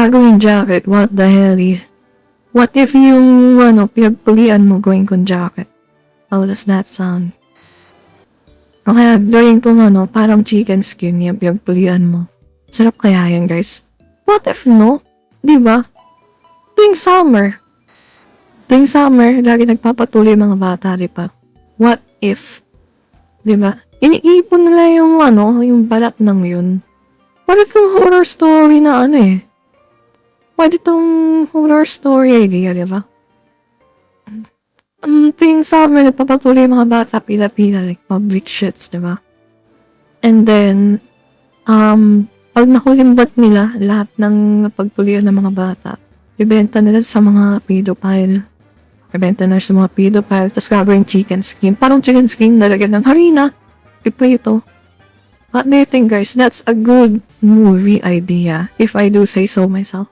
gagawing jacket? What the hell? What if yung, pinagpulian mo going kong jacket? How does that sound? O kaya, during itong, parang chicken skin yung pinagpulian mo. Sarap kaya yan, guys. What if no? Diba? Tuwing summer, lagi nagpapatuloy yung mga bata, diba? What if? Diba? Iniipon nila yung, yung balat ng yun. Pwede itong horror story na Pwede itong horror story idea, diba? Tuwing summer, nagpapatuloy yung mga bata, pila-pila, like public shits, diba? And then, pag nakulimbat nila, lahat ng pagpulian ng mga bata, ibenta nila sa mga pedophile. Tapos gagawin chicken skin. Parang chicken skin, nalagyan ng harina. Iprito. What do you think, guys? That's a good movie idea, if I do say so myself.